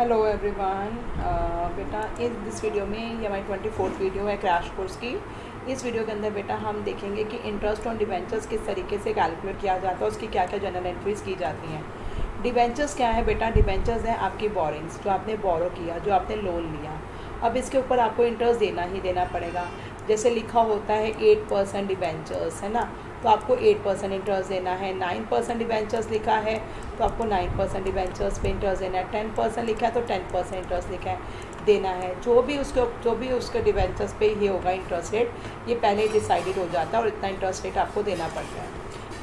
Hello everyone. बेटा this video में ये हमारी 24th वीडियो है क्रैश कोर्स की। इस वीडियो के अंदर बेटा हम देखेंगे कि इंटरेस्ट ऑन डिबेंचर्स किस तरीके से कैलकुलेट किया जाता है, उसकी क्या क्या जनरल एंट्रीज की जाती हैं। डिबेंचर्स क्या है बेटा? डिबेंचर्स हैं आपकी बोरिंग्स, जो आपने बोरो किया, जो आपने लोन लिया। अब इसके ऊपर आपको इंटरेस्ट देना ही देना पड़ेगा। जैसे लिखा होता है 8% डिबेंचर्स, है ना, तो आपको 8% इंटरेस्ट देना है। 9% डिबेंचर्स लिखा है तो आपको 9% डिबेंचर्स पे इंटरेस्ट देना है। 10% लिखा है तो 10% इंटरेस्ट लिखा है देना है। जो भी उसके डिबेंचर्स पे ये होगा इंटरेस्ट रेट, ये पहले ही डिसाइडेड हो जाता है और इतना इंटरेस्ट रेट आपको देना पड़ता है।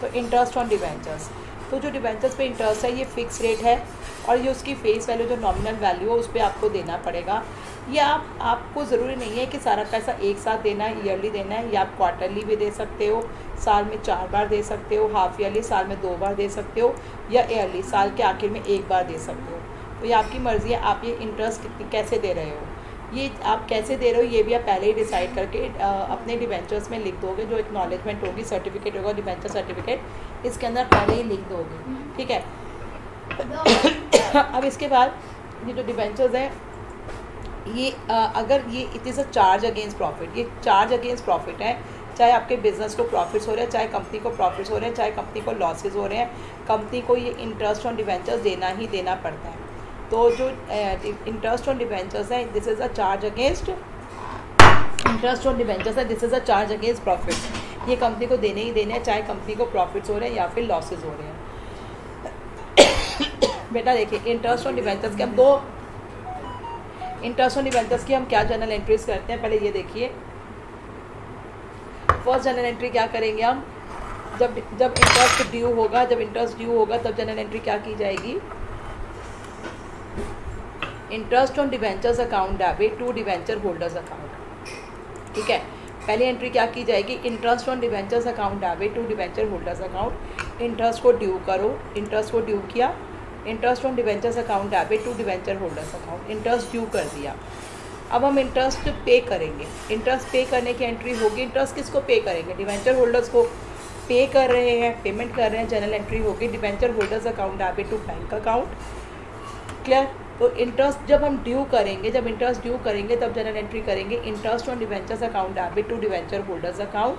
तो इंटरेस्ट ऑन डिबेंचर्स, तो जो डिबेंचर्स पे इंटरेस्ट है ये फ़िक्स रेट है और ये उसकी फेस वैल्यू जो नॉमिनल वैल्यू है उस पर आपको देना पड़ेगा। या आपको ज़रूरी नहीं है कि सारा पैसा एक साथ देना है, ईयरली देना है, या आप क्वार्टरली भी दे सकते हो, साल में 4 बार दे सकते हो, हाफ ईयरली साल में 2 बार दे सकते हो, या ईयरली साल के आखिर में 1 बार दे सकते हो। तो ये आपकी मर्ज़ी है, आप ये इंटरेस्ट कैसे दे रहे हो, ये आप कैसे दे रहे हो ये भी आप पहले ही डिसाइड करके अपने डिबेंचर्स में लिख दोगे। जो एक्नॉलेजमेंट होगी, सर्टिफिकेट होगा, डिबेंचर सर्टिफिकेट, इसके अंदर पहले ही लिख दोगे, ठीक है। अब इसके बाद ये जो डिबेंचर्स हैं ये अगर ये it is a charge against profit, ये चार्ज अगेंस्ट प्रॉफिट है। चाहे आपके बिजनेस को प्रॉफिट्स हो रहे हैं, चाहे कंपनी को प्रॉफिट्स हो रहे हैं, चाहे कंपनी को लॉसेस हो रहे हैं, कंपनी को ये इंटरेस्ट ऑन डिबेंचर्स देना ही देना पड़ता है। तो जो इंटरेस्ट ऑन डिबेंचर्स है, this is a charge against interest on debentures है, this is a charge against profit. ये कंपनी को देने ही देने हैं, चाहे कंपनी को प्रॉफिट्स हो रहे हैं या फिर लॉसेज हो रहे हैं। बेटा देखिए, इंटरेस्ट ऑन डिबेंचर्स के हम दो इंटरेस्ट ऑन डिबेंचर्स की हम क्या जनरल एंट्रीज करते हैं, पहले ये देखिए। फर्स्ट जनरल एंट्री क्या करेंगे हम, जब इंटरेस्ट ड्यू होगा, तब जनरल एंट्री क्या की जाएगी? Interest on debentures account debit to debenture holders account, ठीक है। पहली एंट्री क्या की जाएगी? Interest on debentures account debit to debenture holders account. Interest को ड्यू करो, इंटरेस्ट को ड्यू किया, interest on debentures account debit to debenture holders account, interest due कर दिया। अब हम इंटरेस्ट पे करेंगे। इंटरेस्ट पे करने की एंट्री होगी। इंटरेस्ट किसको पे करेंगे? डिबेंचर होल्डर्स को पे कर रहे हैं, पेमेंट कर रहे हैं, जनरल एंट्री होगी debenture holders account debit to bank account. Clear? तो इंटरेस्ट जब हम ड्यू करेंगे, तब जनरल एंट्री करेंगे interest on debentures account debit to debenture holders account,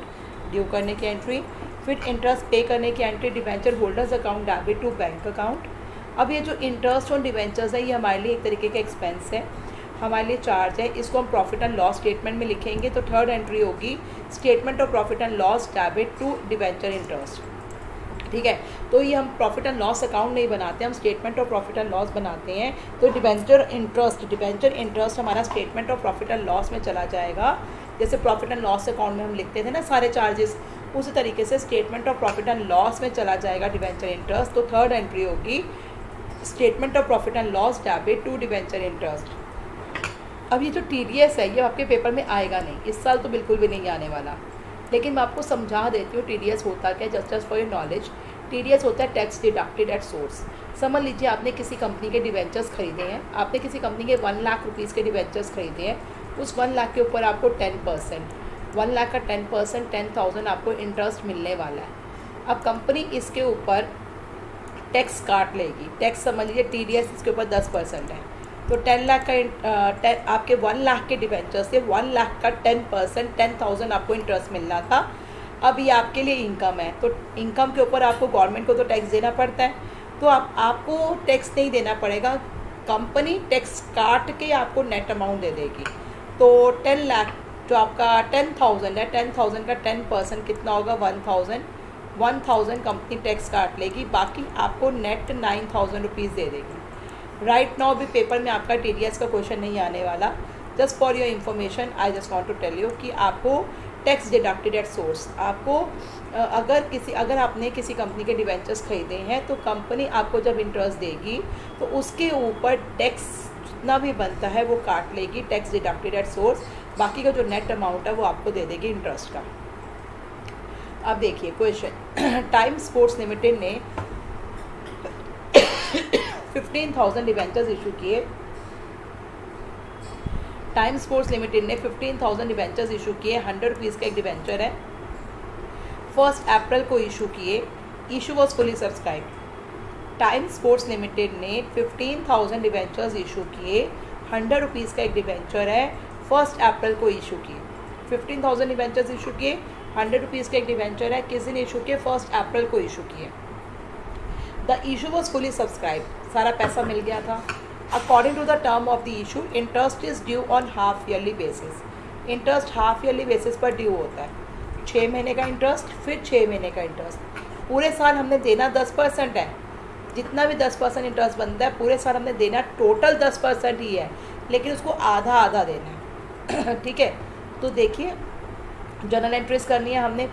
due करने की एंट्री। फिर इंटरेस्ट पे करने की entry debenture holders account debit to bank account. अब ये जो इंटरेस्ट ऑन डिबेंचर्स है ये हमारे लिए एक तरीके का एक्सपेंस है, हमारे लिए चार्ज है। इसको हम प्रॉफिट एंड लॉस स्टेटमेंट में लिखेंगे। तो थर्ड एंट्री होगी statement of profit and loss debit to debenture interest, ठीक है। तो ये हम प्रॉफिट एंड लॉस अकाउंट नहीं बनाते, हम statement of profit and loss बनाते हैं। तो डिबेंचर इंटरेस्ट हमारा statement of profit and loss में चला जाएगा। जैसे प्रॉफिट एंड लॉस अकाउंट में हम लिखते थे ना सारे चार्जेस, उसी तरीके से statement of profit and loss में चला जाएगा डिबेंचर इंटरेस्ट। तो थर्ड एंट्री होगी statement of profit and loss debit to debenture interest. अब ये जो TDS है ये आपके पेपर में आएगा नहीं, इस साल तो बिल्कुल भी नहीं आने वाला, लेकिन मैं आपको समझा देती हूँ TDS होता क्या, just for your knowledge. TDS होता है टैक्स डिडक्टेड एट सोर्स। समझ लीजिए आपने किसी कंपनी के डिबेंचर्स खरीदे हैं, आपने किसी कंपनी के 1 लाख रुपीज़ के डिबेंचर्स खरीदे हैं। उस 1 लाख के ऊपर आपको 10%, 1 लाख का 10%, 10,000 आपको इंटरेस्ट मिलने वाला है। अब कंपनी इसके ऊपर टैक्स काट लेगी। टैक्स समझ लीजिए TDS इसके ऊपर 10% है। तो 10 लाख का आपके 1 लाख के डिबेंचर से 1 लाख का 10%, 10,000 आपको इंटरेस्ट मिलना था। अब ये आपके लिए इनकम है, तो इनकम के ऊपर आपको गवर्नमेंट को तो टैक्स देना पड़ता है। तो आपको टैक्स नहीं देना पड़ेगा, कंपनी टैक्स काट के आपको नेट अमाउंट दे देगी। तो 10 लाख जो आपका 10,000 है, 10,000 का 10% कितना होगा? 1,000 कंपनी टैक्स काट लेगी, बाकी आपको नेट 9,000 रुपीज़ दे देगी। राइट नाउ भी पेपर में आपका TDS का क्वेश्चन नहीं आने वाला। Just for your information I just want to tell you कि आपको टैक्स डिडक्टेड एट सोर्स, आपको अगर आपने किसी कंपनी के डिबेंचर्स खरीदे हैं तो कंपनी आपको जब इंटरेस्ट देगी तो उसके ऊपर टैक्स जितना भी बनता है वो काट लेगी, टैक्स डिडक्टेड एट सोर्स। बाकी का जो नेट अमाउंट है वो आपको दे देगी इंटरेस्ट का। अब देखिए क्वेश्चन, टाइम स्पोर्ट्स लिमिटेड ने 15,000 डिबेंचर्स इशू किए। टाइम स्पोर्ट्स लिमिटेड ने 15,000 डिबेंचर्स इशू किए। 100 रुपीज़ का एक डिबेंचर है। 1 अप्रैल को इशू किए। Issue was fully subscribe. Time sports limited ने 15,000 डिवेंचर्स इशू किए। 100 रुपीज़ का एक डिवेंचर है, 1 अप्रैल को इशू किए। 15,000 डिवेंचर्स इशू किए, 100 रुपीज़ का एक डिवेंचर है, किस दिन इशू किए? 1 अप्रैल को इशू किए। The issue was fully subscribe, सारा पैसा मिल गया था। According to the term of the issue, interest is due on half yearly basis. Interest half yearly basis पर ड्यू होता है। 6 महीने का इंटरेस्ट, फिर 6 महीने का इंटरेस्ट। पूरे साल हमने देना 10% है, जितना भी 10% इंटरेस्ट बनता है पूरे साल हमने देना टोटल 10% ही है, लेकिन उसको आधा आधा देना है। ठीक है, तो देखिए जर्नल एंट्रीज करनी है हमने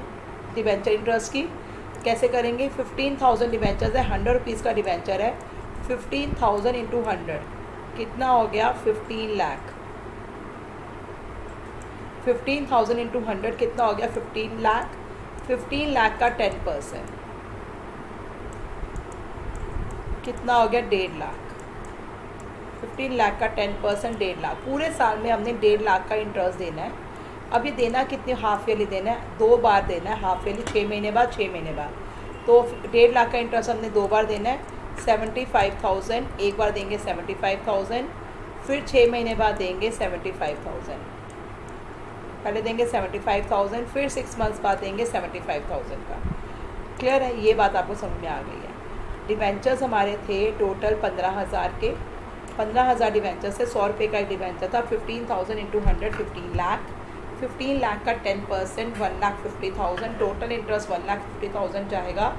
डिवेंचर इंटरेस्ट की। कैसे करेंगे? 15,000 डिवेंचर्स है, 100 रुपीज़ का डिवेंचर है। 15,000 इंटू 100 कितना हो गया? 15 लाख। 15,000 इंटू 100 कितना हो गया? 15 लाख। 15 लाख का 10% कितना हो गया? 1.5 लाख। 15 लाख का 10% 1.5 लाख। पूरे साल में हमने 1.5 लाख का इंटरेस्ट देना है। अब ये देना कितने? हाफ ईयरली देना है, 2 बार देना है हाफ ईयरली, 6 महीने बाद 6 महीने बाद। तो 1.5 लाख का इंटरेस्ट हमने 2 बार देना है। 75,000 एक बार देंगे, 75,000 फिर 6 महीने बाद देंगे 75,000। पहले देंगे 75,000 फिर 6 मंथ्स बाद देंगे 75,000 का। क्लियर है? ये बात आपको समझ में आ गई है। डिवेंचर्स हमारे थे टोटल 15,000 के। 15,000 डिवेंचर से 100 रुपये का एक डिवेंचर था। 15,000 इंटू 100 15 लाख। 15 लाख का 10% 1,50,000। टोटल इंटरेस्ट 1,50,000 जाएगा,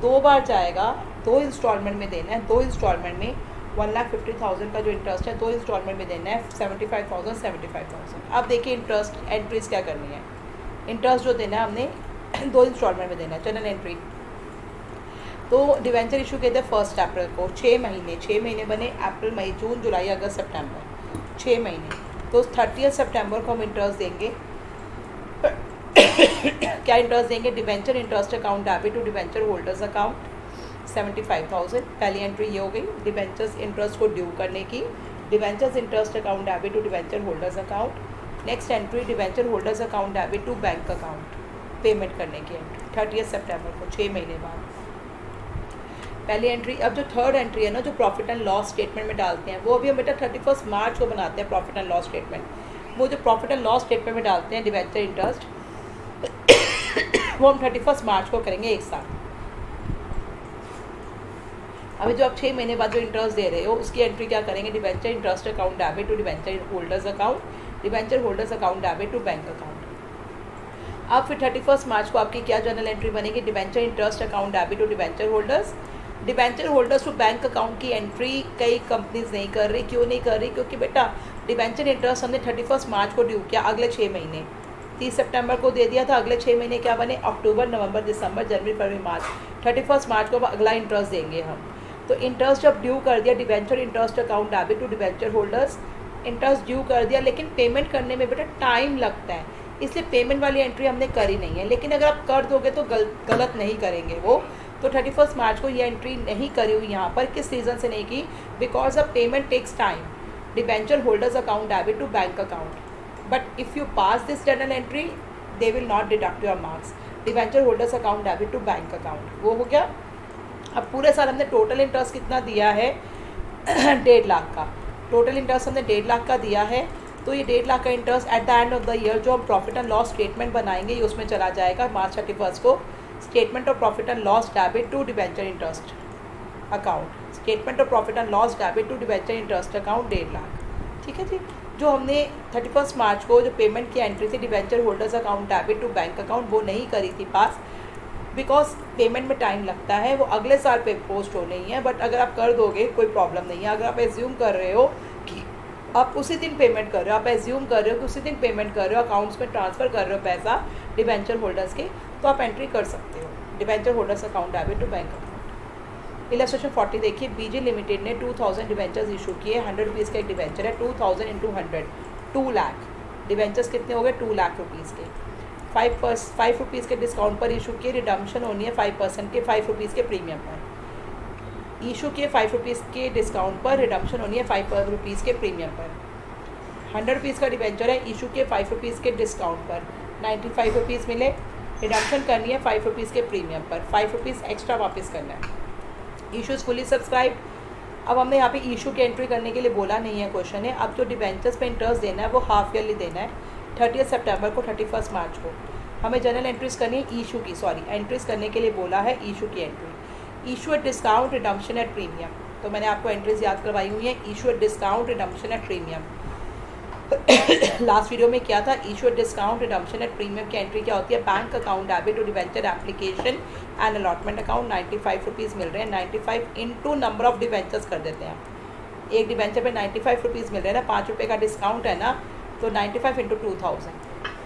2 बार जाएगा, 2 इंस्टॉलमेंट में देना है। 2 इंस्टॉलमेंट में 1,50,000 का जो इंटरेस्ट है 2 इंस्टॉलमेंट में देना है। 75,000 75,000। अब देखिए इंटरेस्ट एंट्रीज क्या करनी है। इंटरेस्ट जो देना है हमने 2 इंस्टॉलमेंट में देना है। जनरल एंट्री तो डिवेंचर इशू किए थे 1 अप्रैल को। 6 महीने बने, अप्रैल मई जून जुलाई अगस्त सितंबर, 6 महीने। तो 30 सितंबर को हम इंटरेस्ट देंगे। क्या इंटरेस्ट देंगे? Debenture interest account debit to debenture holders account 75,000। पहली एंट्री ये हो गई डिवेंचर्स इंटरेस्ट को ड्यू करने की। Debentures interest account debit to debenture holders account. Next entry debenture holders account debit to bank account, payment करने की एंट्री 30 सितंबर को, 6 महीने बाद पहली एंट्री। अब जो थर्ड एंट्री है ना, जो प्रॉफिट एंड लॉस स्टेटमेंट में डालते हैं, वो अभी हम बेटा 31 मार्च को बनाते हैं प्रॉफिट एंड लॉस स्टेटमेंट। वो जो प्रॉफिट एंड लॉस स्टेटमेंट में डालते हैं डिवेंचर इंटरेस्ट, वो हम 31 मार्च को करेंगे एक साथ। अभी जो आप 6 महीने बाद जो इंटरेस्ट दे रहे हो उसकी एंट्री क्या करेंगे? Debenture interest account debit to debenture holders account, debenture holders account debit to bank account. अब फिर 31 मार्च को आपकी क्या जर्नल एंट्री बनेगी? Debenture interest account debit to debenture holders. Debenture holders to bank account की entry कई companies नहीं कर रही। क्यों नहीं कर रही? क्योंकि बेटा डिवेंचर इंटरेस्ट हमने 31 मार्च को ड्यू किया, अगले 6 महीने 30 सितंबर को दे दिया था। अगले 6 महीने क्या बने? अक्टूबर, नवंबर, दिसंबर, जनवरी, फरवरी, मार्च। 31 मार्च को अगला इंटरेस्ट देंगे हम। तो इंटरेस्ट जब ड्यू कर दिया, debenture interest account debit to debenture holders, interest due कर दिया, लेकिन पेमेंट करने में बेटा टाइम लगता है, इसलिए पेमेंट वाली एंट्री हमने करी नहीं है। लेकिन अगर आप कर दोगे तो गलत नहीं करेंगे वो। तो 31 मार्च को ये एंट्री नहीं करी हुई यहाँ पर। किस रीज़न से नहीं की? Because of payment takes time. Debenture holders account debit to bank account, but if you pass this journal entry they will not deduct your marks. Debenture holders account debit to bank account, वो हो गया। अब पूरे साल हमने total interest कितना दिया है? 1.5 लाख का। टोटल इंटरेस्ट हमने 1.5 लाख का दिया है। तो ये 1.5 लाख का interest at the end of the year जो हम प्रॉफिट एंड लॉस स्टेटमेंट बनाएंगे ये उसमें चला जाएगा मार्च 31 को। Statement of profit and loss debit to debenture interest account, statement of profit and loss debit to debenture interest account 1.5 lakh. ठीक है जी। जो हमने 31 मार्च को जो पेमेंट की एंट्री थी debenture holders account debit to bank account, वो नहीं करी थी पास, बिकॉज पेमेंट में टाइम लगता है, वो अगले साल पे पोस्ट हो नहीं है। बट अगर आप कर दोगे कोई प्रॉब्लम नहीं है। अगर आप एज्यूम कर रहे हो कि आप उसी दिन पेमेंट कर रहे हो, आप एज्यूम कर रहे हो कि उसी दिन पेमेंट कर रहे हो, अकाउंट्स में ट्रांसफ़र कर रहे हो पैसा डिवेंचर होल्डर्स के, तो आप एंट्री कर सकते हो debenture holders account debit to bank account. Illustration 40 देखिए, बीजे लिमिटेड ने 2000 डिवेंचर्स इशू किए। 100 रुपीज़ का एक डिवेंचर है। 2000 इंटू 100 2 लाख। डिवेंचर्स कितने हो गए? 2 लाख रुपीज़ के। 5 रुपीज़ के डिस्काउंट पर इशू किए। रिडम्पशन होनी है 5% के 5 रुपीज़ के प्रीमियम पर। इशू किए 5 रुपीज़ के डिस्काउंट पर, रिडम्पशन होनी है 5 रुपीज़ के प्रीमियम पर। 100 रुपीज़ का डिवेंचर है, इशू किए 5 रुपीज़ के डिस्काउंट पर, 95 रुपीज़ मिले। रिडम्पशन करनी है 5 रुपीज़ के प्रीमियम पर, 5 रुपीज़ एक्स्ट्रा वापस करना है। Issue is fully subscribe. अब हमने यहाँ पे इशू की एंट्री करने के लिए बोला नहीं है, क्वेश्चन है अब जो डिबेंचर्स पे इंटरेस्ट देना है वो हाफ ईयरली देना है, 30 सितंबर को 31 मार्च को। हमें जनरल एंट्रीज करनी है इशू की, एंट्रीज करने के लिए बोला है इशू की entry. Issue at discount redemption at premium, तो मैंने आपको एंट्रीज याद करवाई हुई है। Issue at discount redemption at premium last video में क्या था, issue at discount redemption at premium की एंट्री क्या होती है, bank account debit to debenture application and allotment account 95 rupees मिल रहे हैं। 95 इंटू नंबर ऑफ डिवेंचर्स कर देते हैं, एक डिवेंचर पे 95 रुपीज़ मिल रहे हैं ना, 5 रुपये का डिस्काउंट है ना, तो 95 इंटू 2000।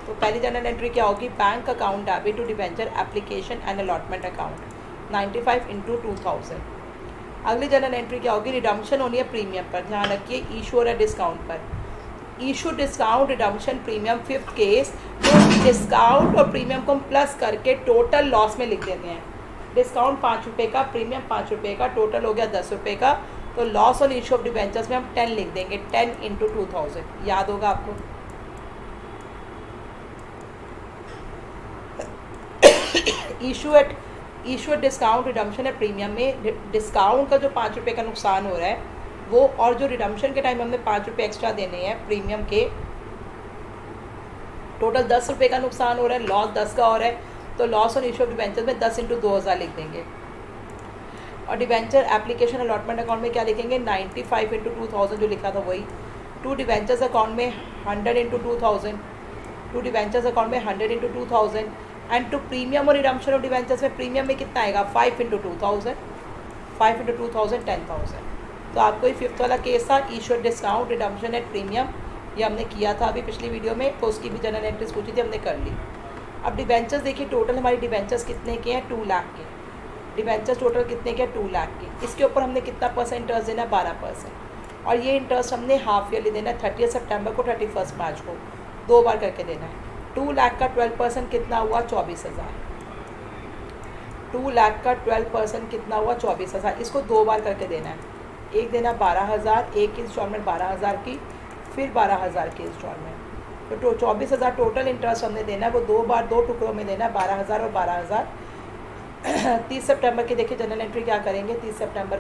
तो पहली जनरल एंट्री क्या होगी, bank account debit to debenture application and allotment account 95 into 2000। अगली जनरल एंट्री क्या होगी, रिडम्पशन होनी है प्रीमियम पर, ध्यान रखिए इशू और डिस्काउंट पर। Issue discount redemption premium, fifth case, जो डिस्काउंट और प्रीमियम को हम प्लस करके टोटल लॉस में लिख देते हैं। डिस्काउंट 5 रुपये का, प्रीमियम 5 रुपये का, टोटल हो गया 10 रुपये का, तो loss on issue of debentures में हम 10 लिख देंगे, 10 इंटू 2000, याद होगा आपको। Issue at discount redemption at premium में डिस्काउंट का जो 5 रुपये का नुकसान हो रहा है वो, और जो रिडम्पशन के टाइम हमने 5 रुपये एक्स्ट्रा देने हैं प्रीमियम के, टोटल 10 रुपये का नुकसान हो रहा है, लॉस 10 का हो रहा है, तो loss on issue of debentures में 10 इंटू 2000 लिख देंगे। और डिवेंचर एप्लीकेशन अलॉटमेंट अकाउंट में क्या लिखेंगे, 95 इंटू 2000 जो लिखा था वही। टू डिवेंचर्स अकाउंट में 100 इंटू 2000, टू डिवेंचर्स अकाउंट में 100 इंटू 2000 एंड टू प्रीमियम और रिडम्पशन ऑफ डिवेंचर्स में प्रीमियम में कितना आएगा, 5 इंटू 2000, 5 इंटू 2000 10,000। तो आपको ये फिफ्थ वाला केस था, issue discount redemption at premium, ये हमने किया था अभी पिछली वीडियो में, तो उसकी भी जनरल एंट्रीज पूछी थी, हमने कर ली। अब डिवेंचर्स देखिए, टोटल हमारी डिवेंचर्स कितने के हैं, 2 लाख के डिवेंचर्स टोटल कितने के, 2 लाख के। इसके ऊपर हमने कितना परसेंट इंटरेस्ट देना है, 12%, और ये इंटरेस्ट हमने हाफ ईयरली देना है, 30 सितंबर को 31 मार्च को, 2 बार करके देना है। 2 लाख का 12% कितना हुआ, 24,000। 2 लाख का 12% कितना हुआ, 24,000। इसको 2 बार करके देना है, एक देना 12,000, एक इंस्टॉलमेंट 12,000 की, फिर 12,000 की इंस्टॉलमेंट, तो 24,000 टोटल इंटरेस्ट हमने देना है, वो 2 बार 2 टुकड़ों में देना है, 12,000 और 12,000। 30 सितंबर की देखिए जनरल एंट्री क्या करेंगे, 30 सितंबर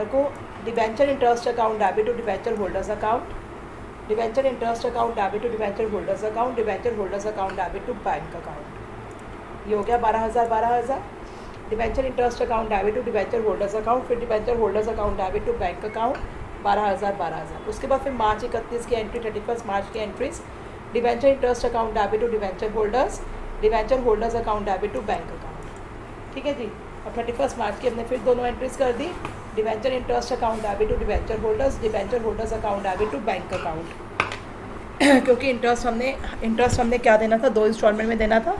को debenture interest account debit to debenture holders account, debenture interest account debit to debenture holders account, debenture holders account debit to bank account. ये हो गया 12,000। Debenture interest account debit to debenture holders account, फिर debenture holders account debit to bank account 12,000। उसके बाद फिर मार्च 31 की entry, 31 March की entries, debenture interest account debit to debenture holders, debenture holders account debit to bank account. ठीक है जी। अब 31 March की हमने फिर दोनों एंट्रीज कर दी, debenture interest account debit to debenture holders, debenture holders account debit to bank account. क्योंकि इंटरेस्ट हमने क्या देना था, 2 इंस्टॉलमेंट में देना था,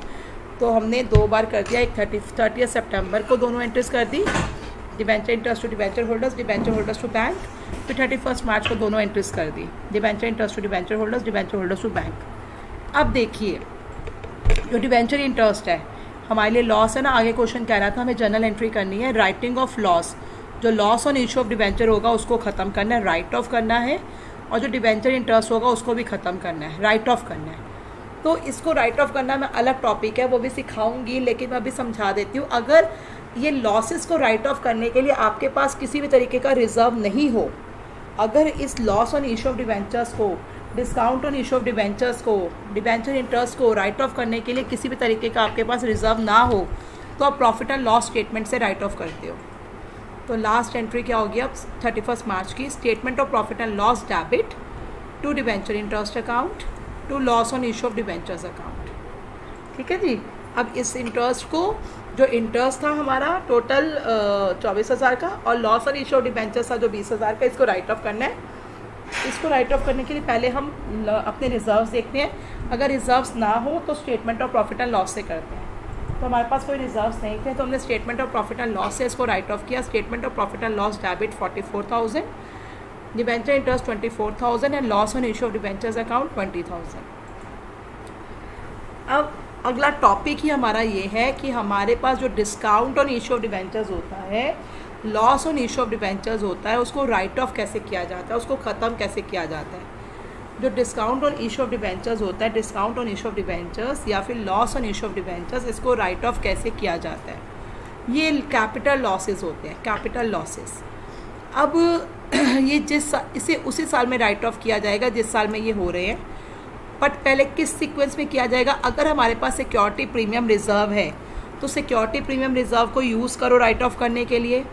तो हमने 2 बार कर दिया, एक 30 सितंबर को दोनों एंट्रीज कर दी, debenture interest to debenture holders, debenture holders to bank, फिर 31 मार्च को दोनों एंट्रीज कर दी, debenture interest to debenture holders, debenture holders to bank. अब देखिए जो डिवेंचर इंटरेस्ट है हमारे लिए लॉस है ना, आगे क्वेश्चन कह रहा था हमें जनरल एंट्री करनी है, राइटिंग ऑफ लॉस, जो loss on issue of debenture होगा उसको ख़त्म करना है, राइट ऑफ करना है, और जो डिवेंचर इंटरेस्ट होगा उसको भी ख़त्म करना है, राइट ऑफ करना है। तो इसको राइट ऑफ करना में अलग टॉपिक है, वो भी सिखाऊंगी, लेकिन मैं अभी समझा देती हूँ। अगर ये लॉसेस को राइट ऑफ करने के लिए आपके पास किसी भी तरीके का रिजर्व नहीं हो, अगर इस loss on issue of debentures को, discount on issue of debentures को, डिवेंचर इंटरेस्ट को राइट ऑफ करने के लिए किसी भी तरीके का आपके पास रिजर्व ना हो, तो आप प्रॉफिट एंड लॉस स्टेटमेंट से राइट ऑफ करते हो। तो लास्ट एंट्री क्या होगी अब 31 मार्च की, statement of profit and loss debit to debenture interest account to loss on issue of debentures account. ठीक है जी। अब इस इंटरेस्ट को, जो इंटरेस्ट था हमारा टोटल 24,000 का, और loss on issue of debentures था जो 20,000 का, इसको राइट ऑफ करना है। इसको राइट ऑफ करने के लिए पहले हम अपने रिजर्व्स देखते हैं, अगर रिजर्व्स ना हो तो statement of profit and loss से करते हैं। तो हमारे पास कोई रिजर्व्स नहीं थे, तो हमने statement of profit and loss से इसको राइट ऑफ किया। Statement of profit and loss debit 44,000, debenture interest 24,000 and loss on issue of debentures account 20,000। अब अगला टॉपिक ही हमारा ये है कि हमारे पास जो discount on issue of debentures होता है, loss on issue of debentures होता है, उसको राइट ऑफ कैसे किया जाता है, उसको ख़त्म कैसे किया जाता है। जो discount on issue of debentures होता है, discount on issue of debentures या फिर loss on issue of debentures, इसको राइट ऑफ कैसे किया जाता है। ये कैपिटल लॉसेस होते हैं, कैपिटल लॉसेस। अब ये इसे उसी साल में राइट ऑफ किया जाएगा जिस साल में ये हो रहे हैं, बट पहले किस सीक्वेंस में किया जाएगा? अगर हमारे पास सिक्योरिटी प्रीमियम रिजर्व है तो सिक्योरिटी प्रीमियम रिजर्व को यूज़ करो राइट ऑफ करने के लिए।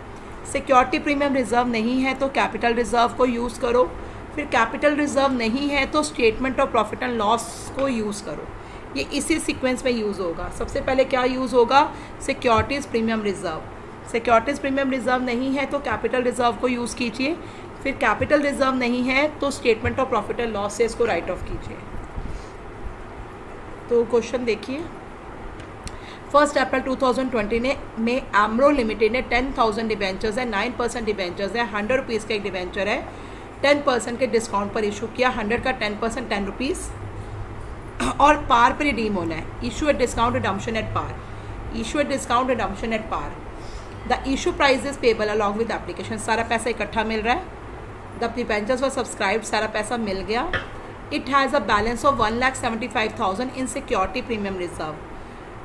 सिक्योरिटी प्रीमियम रिजर्व नहीं है तो कैपिटल रिजर्व को यूज़ करो, फिर कैपिटल रिजर्व नहीं है तो statement of profit and loss को यूज़ करो। ये इसी सीक्वेंस में यूज़ होगा। सबसे पहले क्या यूज़ होगा? Securities premium reserve. Securities premium reserve नहीं है तो कैपिटल रिजर्व को यूज़ कीजिए, फिर कैपिटल रिजर्व नहीं है तो statement of profit and loss से इसको राइट ऑफ कीजिए। तो क्वेश्चन देखिए, 1 अप्रैल 2020 में आमरो लिमिटेड ने 10,000 डिवेंचर्स है, 9% डिवेंचर्स है, 100 रुपीज़ का एक डिवेंचर है, 10% के डिस्काउंट पर इशू किया। 100 का 10% 10 रुपीज़ और पार पर रिडीम होना है। Issue at discount redemption at par, issue at discount redemption at par. The issue price is payable along with application, सारा पैसा इकट्ठा मिल रहा है। द डिवेंचर्स वर सब्सक्राइब, सारा पैसा मिल गया। It has a balance of 1,75,000 in security premium reserve.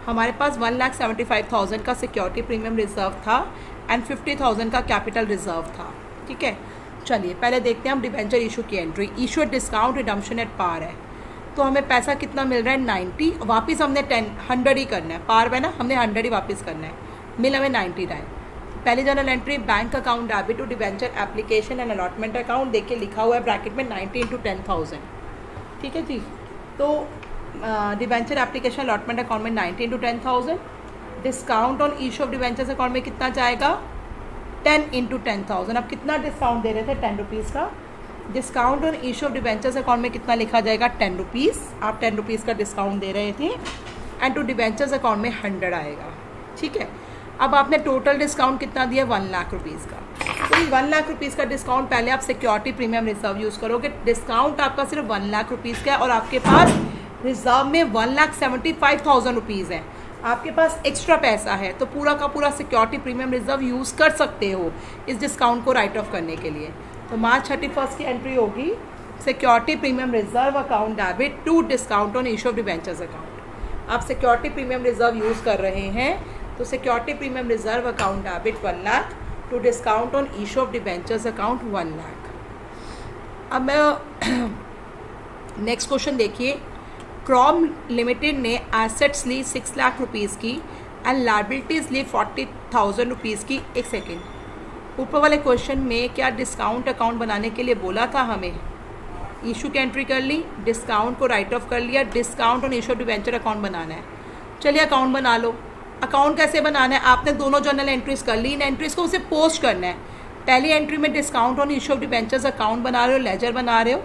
हमारे पास 1,75,000 का सिक्योरिटी प्रीमियम रिजर्व था एंड 50,000 का कैपिटल रिजर्व था। ठीक है, चलिए पहले देखते हैं हम डिवेंचर इशू की entry. Issue at discount redemption at par है, तो हमें पैसा कितना मिल रहा है? 90। वापस हमने 100 ही करना है, पार है ना, हमने 100 ही वापस करना है, मिल हमें 90 रहा है। पहली general entry bank account debit to debenture application and allotment account, देखिए लिखा हुआ है ब्रैकेट में 90 × 10,000। ठीक है जी, तो डिवेंचर एप्लीकेशन अलॉटमेंट अकाउंट में 90 × 10,000। Discount on issue of debentures account में कितना जाएगा? 10 × 10,000। अब कितना डिस्काउंट दे रहे थे? 10 रुपीज़ का। Discount on issue of debentures account में कितना लिखा जाएगा? 10 रुपीज़। आप 10 रुपीज़ का डिस्काउंट दे रहे थे एंड टू डिवेंचर्स अकाउंट में 100 आएगा। ठीक है, अब आपने टोटल डिस्काउंट कितना दिया? 1 लाख रुपीज़ का। तो 1 लाख रुपीज़ का डिस्काउंट पहले आप सिक्योरिटी प्रीमियम रिजर्व यूज़ करोगे। डिस्काउंट आपका सिर्फ 1 लाख रुपीज़ का है और आपके पास रिजर्व में 1,75,000 रुपीज़ है। आपके पास एक्स्ट्रा पैसा है तो पूरा का पूरा सिक्योरिटी प्रीमियम रिजर्व यूज़ कर सकते हो इस डिस्काउंट को राइट ऑफ करने के लिए। तो मार्च 31 की एंट्री होगी security premium reserve account debit to discount on issue of debentures account. आप सिक्योरिटी प्रीमियम रिजर्व यूज़ कर रहे हैं तो security premium reserve account debit 1 lakh to discount on issue of debentures account 1 lakh. अब मैं नेक्स्ट क्वेश्चन देखिए, क्रॉम लिमिटेड ने एसेट्स ली 6 लाख रुपीज़ की एंड लायबिलिटीज़ ली 40,000 रुपीज़ की। एक सेकेंड, ऊपर वाले क्वेश्चन में क्या डिस्काउंट अकाउंट बनाने के लिए बोला था हमें? इशू की एंट्री कर ली, डिस्काउंट को राइट ऑफ कर लिया, discount on issue of debenture account बनाना है। चलिए अकाउंट बना लो। अकाउंट कैसे बनाना है? आपने दोनों जर्नल एंट्रीज कर ली, इन एंट्रीज को उसे पोस्ट करना है। पहली एंट्री में discount on issue of debentures account बना रहे हो, लेजर बना रहे हो।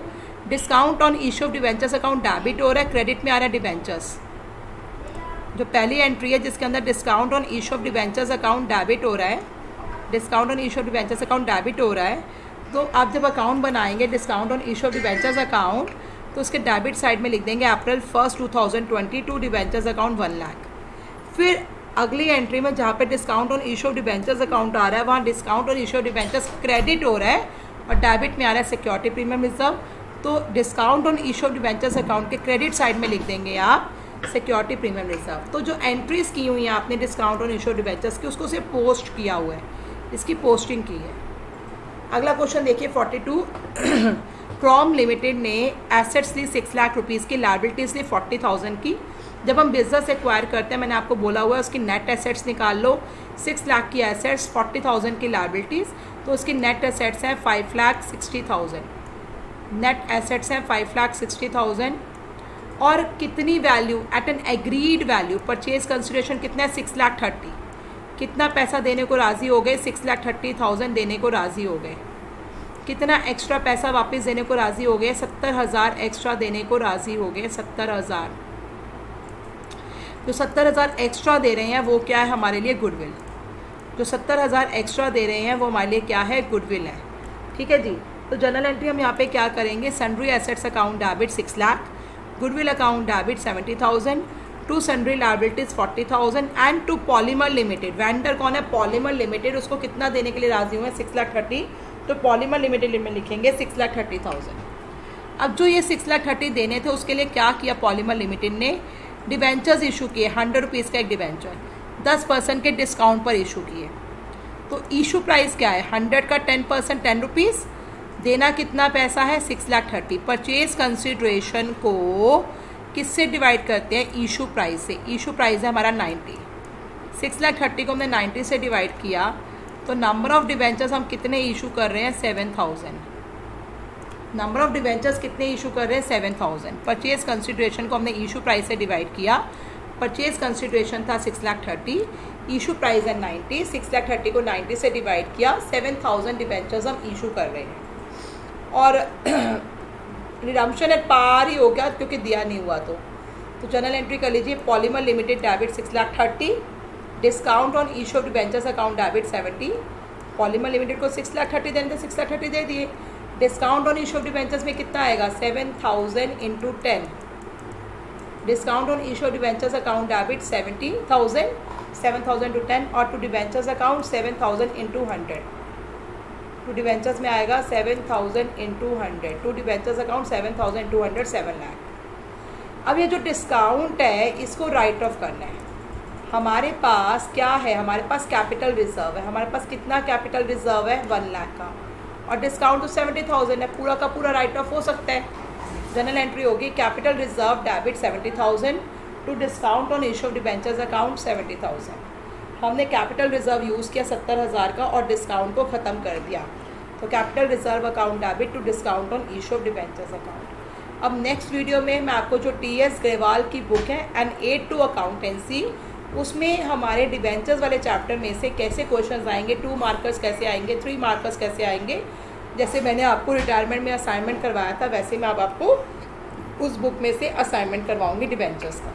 Discount on issue of debentures account debit हो रहा है, क्रेडिट में आ रहा है डिवेंचर्स। जो पहली एंट्री है जिसके अंदर discount on issue of debentures account debit हो रहा है, discount on issue of debentures account debit हो रहा है, तो आप जब अकाउंट बनाएंगे discount on issue of debentures account तो उसके डेबिट साइड में लिख देंगे April 1, 2020 to debentures account 1 lakh. फिर अगली एंट्री में जहाँ पे discount on issue of debentures account आ रहा है वहाँ discount on issue of debentures credit हो रहा है और डेबिट में आ रहा है सिक्योरिटी प्रीमियम रिजर्व। तो discount on issue of debentures account के क्रेडिट साइड में लिख देंगे आप सिक्योरिटी प्रीमियम रिजर्व। तो जो एंट्रीज की हुई हैं आपने discount on issue of debentures की, उसको सिर्फ पोस्ट किया हुआ है, इसकी पोस्टिंग की है। अगला क्वेश्चन देखिए 42, क्रॉम लिमिटेड ने एसेट्स ली 6 लाख रुपीज़ की, लायबिलिटीज़ ली 40,000 की। जब हम बिजनेस एक्वायर करते हैं, मैंने आपको बोला हुआ है उसकी नेट एसेट्स निकाल लो। 6 लाख की एसेट्स, 40,000 की लायबिलिटीज़, तो उसकी नेट एसेट्स हैं 5,60,000। नेट एसेट्स हैं 5,60,000 और कितनी value at an agreed value, purchase consideration कितना है? 6,30,000। कितना पैसा देने को राज़ी हो गए? 6,30,000 देने को राज़ी हो गए। कितना एक्स्ट्रा पैसा वापस देने को राज़ी हो गए? 70,000 एक्स्ट्रा देने को राज़ी हो गए। 70,000। जो 70,000 एक्स्ट्रा दे रहे हैं वो क्या है हमारे लिए? गुडविल। जो 70,000 एक्स्ट्रा दे रहे हैं वो हमारे लिए क्या है? गुडविल है। ठीक है जी, तो जनरल एंट्री हम यहाँ पे क्या करेंगे? Sundry assets account debit 6 lakh, goodwill account debit 70,000, to sundry liabilities 40,000 and to polymer limited. Vendor कौन है? Polymer limited. उसको कितना देने के लिए राजी हुए? 6,30,000। तो पॉलीमर लिमिटेड में लिखेंगे 6,30,000। अब जो ये 6,30,000 देने थे उसके लिए क्या किया पॉलीमर लिमिटेड ने? डिवेंचर्स इशू किए। 100 रुपीज़ का एक डिवेंचर। 10% के डिस्काउंट पर इशू किए। तो इशू प्राइस क्या है, 100 का 10% 10 रुपीज़, देना कितना पैसा है 6,30,000। परचेज कंसिड्रेशन को किससे डिवाइड करते हैं, इशू प्राइस से। इशू प्राइस है हमारा 90, 6,30,000 को हमने 90 से डिवाइड किया तो नंबर ऑफ डिवेंचर्स हम कितने इशू कर रहे हैं 7,000। नंबर ऑफ डिवेंचर्स कितने इशू कर रहे हैं 7,000। परचेज कंसिडरेशन को हमने इशू प्राइस से डिवाइड किया, परचेज कंसिडरेशन था 6,30,000, इशू प्राइस है 90, 6,30,000 को 90 से डिवाइड किया, 7,000 डिवेंचर्स हम इशू कर रहे हैं। और रिडम्पशन एट पार ही हो गया क्योंकि दिया नहीं हुआ। तो जर्नल एंट्री कर लीजिए, polymer limited debit 6,30,000, discount on issue of debentures account debit 70, polymer limited को 6,30,000 देने थे 6,30,000 दे दिए। Discount on issue of debentures में कितना आएगा 7,000 into 10, discount on issue of debentures account debit 70,000, 7,000 to 10, और to debentures account 7,000 into 100। To debentures में आएगा 7,000 into 100, to debentures account 7,000 into 100 7 lakh. अब ये जो डिस्काउंट है इसको राइट ऑफ करना है। हमारे पास क्या है, हमारे पास कैपिटल रिजर्व है, हमारे पास कितना कैपिटल रिजर्व है 1 लाख का, और डिस्काउंट तो 70,000 है, पूरा का पूरा राइट ऑफ हो सकता है। जनरल एंट्री होगी capital reserve debit 70,000 to discount on issue of debentures account 70,000। हमने कैपिटल रिजर्व यूज़ किया 70,000 का और डिस्काउंट को ख़त्म कर दिया, तो capital reserve account debit to discount on issue of debentures account. अब नेक्स्ट वीडियो में मैं आपको जो TS ग्रेवाल की बुक है एन एड टू अकाउंटेंसी, उसमें हमारे डिवेंचर्स वाले चैप्टर में से कैसे क्वेश्चंस आएंगे, 2 मार्कर्स कैसे आएंगे, 3 मार्कर्स कैसे आएंगे, जैसे मैंने आपको रिटायरमेंट में असाइनमेंट करवाया था वैसे मैं अब आपको उस बुक में से असाइनमेंट करवाऊंगी डिवेंचर्स का।